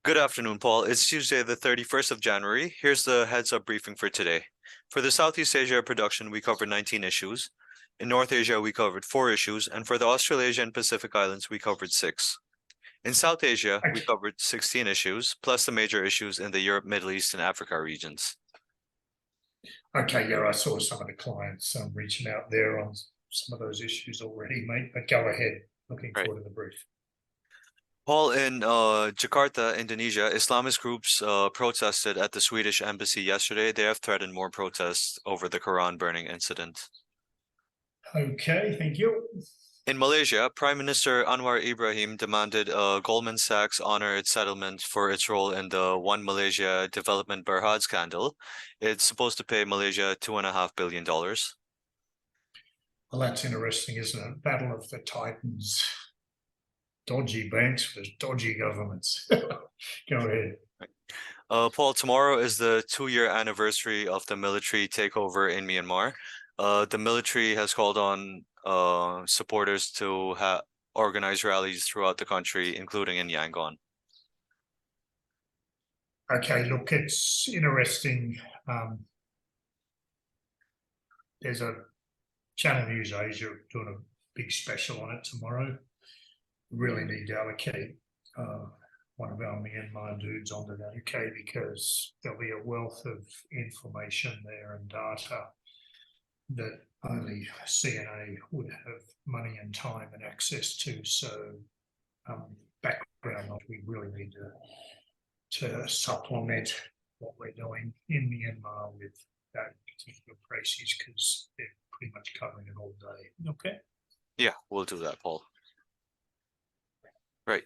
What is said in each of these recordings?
Good afternoon, Paul. It's Tuesday, the 31st of January. Here's the heads-up briefing for today. For the Southeast Asia production, we covered 19 issues. In North Asia, we covered 4 issues, and for the Australasia and Pacific Islands, we covered 6. In South Asia, we Okay, covered 16 issues, plus the major issues in the Europe, Middle East, and Africa regions. yeah, I saw some of the clients reaching out there on some of those issues already, mate. But go ahead. Looking Right. forward to the brief. Paul, in Jakarta, Indonesia, Islamist groups protested at the Swedish embassy yesterday. They have threatened more protests over the Quran burning incident. Okay, thank you. In Malaysia, Prime Minister Anwar Ibrahim demanded Goldman Sachs honor its settlement for its role in the One Malaysia Development Berhad scandal. It's supposed to pay Malaysia $2.5 billion. Well, that's interesting, isn't it? Battle of the Titans. Dodgy banks with dodgy governments. Go ahead. Paul, tomorrow is the 2-year anniversary of the military takeover in Myanmar. The military has called on supporters to organize rallies throughout the country, including in Yangon. Okay, look, it's interesting. There's a Channel News Asia doing a big special on it tomorrow. Really need to allocate one of our Myanmar dudes onto that, okay, because there'll be a wealth of information there and data that only CNA would have money and time and access to. So background, we really need to supplement what we're doing in Myanmar with that particular crisis because they're pretty much covering it all day. Okay. Yeah, we'll do that, Paul. Right.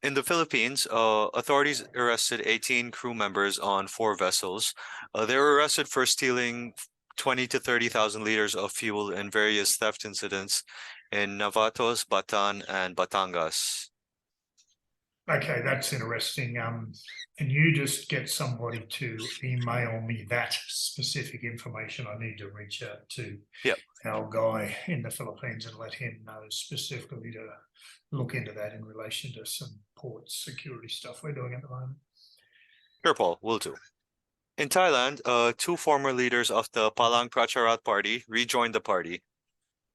In the Philippines, authorities arrested 18 crew members on 4 vessels. They were arrested for stealing 20 to 30,000 liters of fuel in various theft incidents in Navatos, Batan, and Batangas. Okay, that's interesting. Can you just get somebody to email me that specific information? I need to reach out to Yep. our guy in the Philippines and let him know specifically to look into that in relation to some port security stuff we're doing at the moment. Sure, Paul, will do. In Thailand, 2 former leaders of the Palang Pracharat party rejoined the party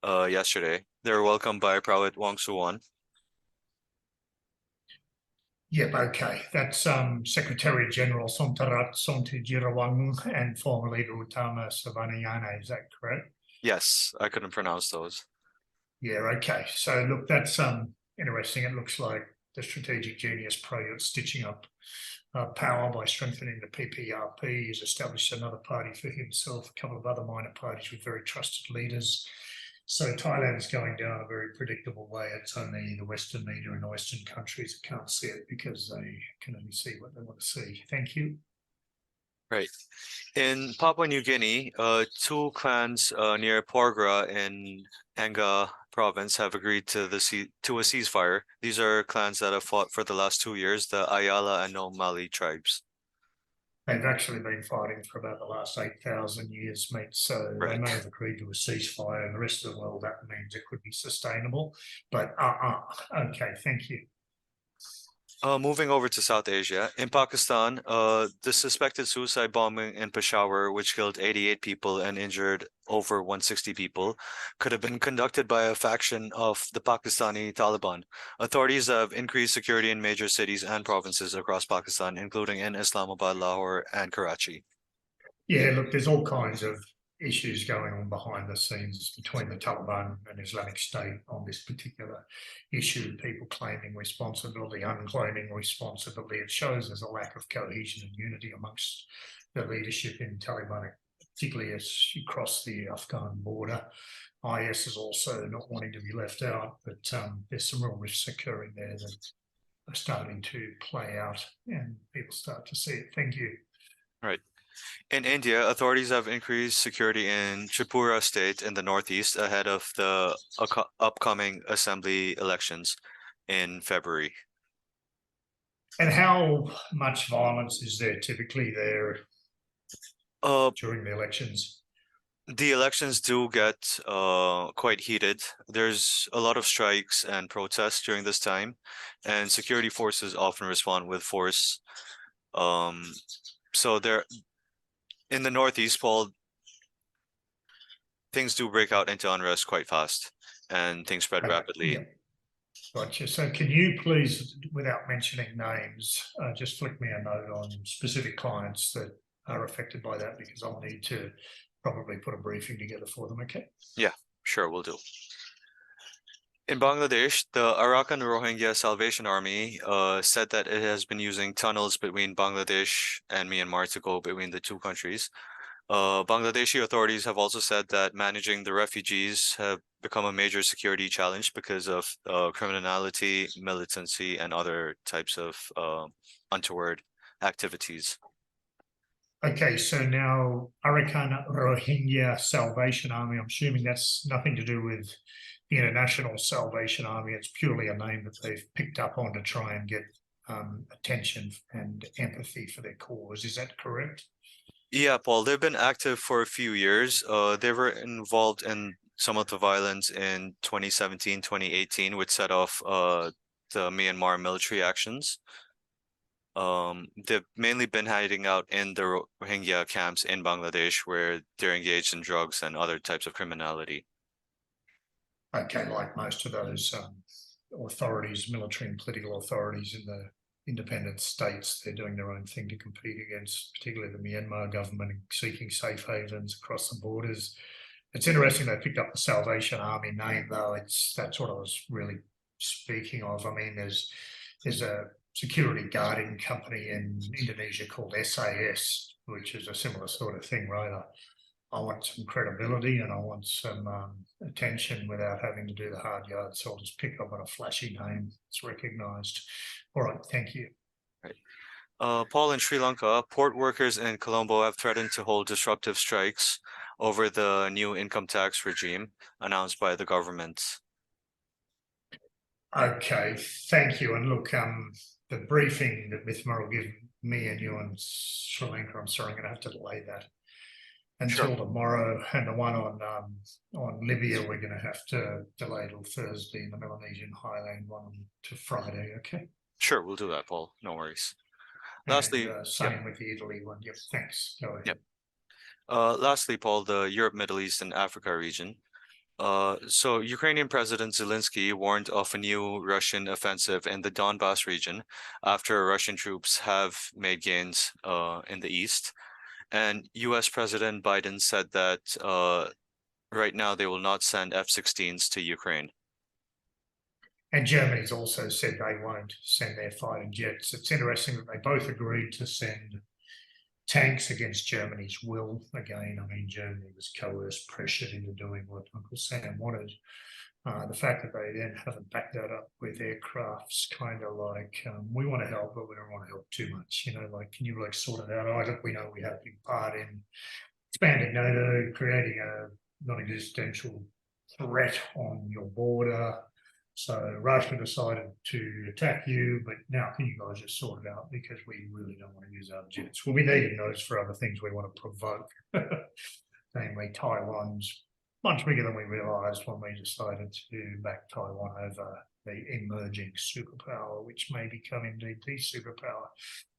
yesterday. They were welcomed by Prawit Wongsuwon. Yep, okay. That's Secretary General Sontarat Sontijirawang and former leader Utama Savanayana, is that correct? Yes, I couldn't pronounce those. Yeah, okay. So look, that's interesting. It looks like the strategic genius project stitching up power by strengthening the PPRP. He's established another party for himself, a couple of other minor parties with very trusted leaders. So Thailand is going down a very predictable way. It's only the Western media and the Western countries that can't see it because they can only see what they want to see. Thank you. Right. In Papua New Guinea, 2 clans near Porgera in Anga province have agreed to a ceasefire. These are clans that have fought for the last 2 years, the Ayala and Nomali tribes. They've actually been fighting for about the last 8,000 years, mate. So they Right. may have agreed to a ceasefire. In the rest of the world, that means it could be sustainable. But okay, thank you. Moving over to South Asia, in Pakistan, the suspected suicide bombing in Peshawar, which killed 88 people and injured over 160 people, could have been conducted by a faction of the Pakistani Taliban. Authorities have increased security in major cities and provinces across Pakistan, including in Islamabad, Lahore, and Karachi. Yeah, look, there's all kinds of issues going on behind the scenes between the Taliban and Islamic State on this particular issue, people claiming responsibility, unclaiming responsibility. It shows there's a lack of cohesion and unity amongst the leadership in Taliban, particularly as you cross the Afghan border. IS is also not wanting to be left out, but there's some real risks occurring there that are starting to play out and people start to see it. Thank you. Right. In India, authorities have increased security in Tripura state in the northeast ahead of the upcoming assembly elections in February. And how much violence is there typically there Uh, during the elections? The elections do get quite heated. There's a lot of strikes and protests during this time, and security forces often respond with force. Um, so there in the Northeast, Paul, things do break out into unrest quite fast, and things spread rapidly. Yeah, gotcha. So can you please, without mentioning names, just flick me a note on specific clients that are affected by that, because I'll need to probably put a briefing together for them, okay? Yeah, sure, we'll do. In Bangladesh, the Arakan Rohingya Salvation Army said that it has been using tunnels between Bangladesh and Myanmar to go between the two countries. Bangladeshi authorities have also said that managing the refugees have become a major security challenge because of criminality, militancy, and other types of untoward activities. Okay, so now Arakan Rohingya Salvation Army, I'm assuming that's nothing to do with the International Salvation Army. It's purely a name that they've picked up on to try and get attention and empathy for their cause. Is that correct? Yeah, Paul, they've been active for a few years. They were involved in some of the violence in 2017, 2018, which set off the Myanmar military actions. They've mainly been hiding out in the Rohingya camps in Bangladesh where they're engaged in drugs and other types of criminality. Okay, like most of those authorities, military and political authorities in the independent states, they're doing their own thing to compete against, particularly the Myanmar government, seeking safe havens across the borders. It's interesting they picked up the Salvation Army name, though. That's what I was really speaking of. I mean, there's a security guarding company in Indonesia called SAS, which is a similar sort of thing, right? I want some credibility and I want some attention without having to do the hard yards. So I'll just pick up on a flashy name that's recognised. All right, thank you. Right. Paul, in Sri Lanka, port workers in Colombo have threatened to hold disruptive strikes over the new income tax regime announced by the government. Okay, thank you. And look, the briefing that Mithma will give me and you on Sri Lanka, I'm sorry, I'm going to have to delay that until Sure. tomorrow, and the one on Libya we're going to have to delay till Thursday, and the Melanesian Highland one to Friday. Okay. Sure, we'll do that, Paul. No worries. And Lastly, yep, same with the Italy one. Yep. Thanks. Go ahead. yep. Lastly, Paul, the Europe, Middle East, and Africa region. So Ukrainian President Zelensky warned of a new Russian offensive in the Donbas region after Russian troops have made gains in the east. And US President Biden said that right now they will not send F-16s to Ukraine. And Germany's also said they won't send their fighter jets. It's interesting that they both agreed to send tanks against Germany's will. Again, I mean, Germany was coerced, pressured into doing what Uncle Sam wanted. The fact that they then haven't backed that up with aircrafts, kind of like, we want to help, but we don't want to help too much. You know, like, can you like sort it out? Oh, look, we know we have a big part in expanding NATO, creating a non-existential threat on your border. So Russia decided to attack you, but now can you guys just sort it out, because we really don't want to use our jets. We'll be needing those for other things we want to provoke. Namely, Taiwan's much bigger than we realised when we decided to back Taiwan over the emerging superpower, which may become indeed the superpower.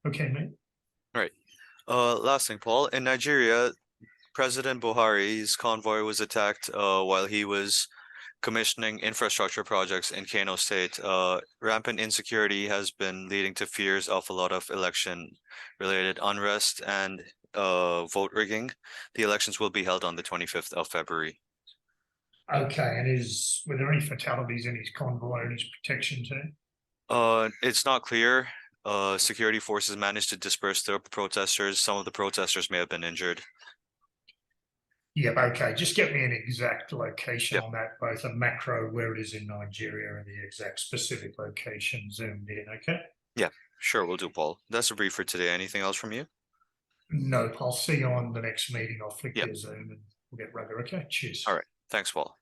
Okay, mate. Right. Last thing, Paul. In Nigeria, President Buhari's convoy was attacked while he was commissioning infrastructure projects in Kano State. Rampant insecurity has been leading to fears of a lot of election-related unrest and vote rigging. The elections will be held on the 25th of February. Okay, and were there any fatalities in his convoy and his protection team? It's not clear. Security forces managed to disperse the protesters. Some of the protesters may have been injured. Yep, okay. Just get me an exact location Yep. on that, both a macro where it is in Nigeria and the exact specific location zoomed in, okay? Yeah, sure, we'll do, Paul. That's a brief for today. Anything else from you? No, I'll see you on the next meeting. I'll flick Yep. your Zoom and we'll get rugger, okay? Cheers. All right. Thanks, Paul.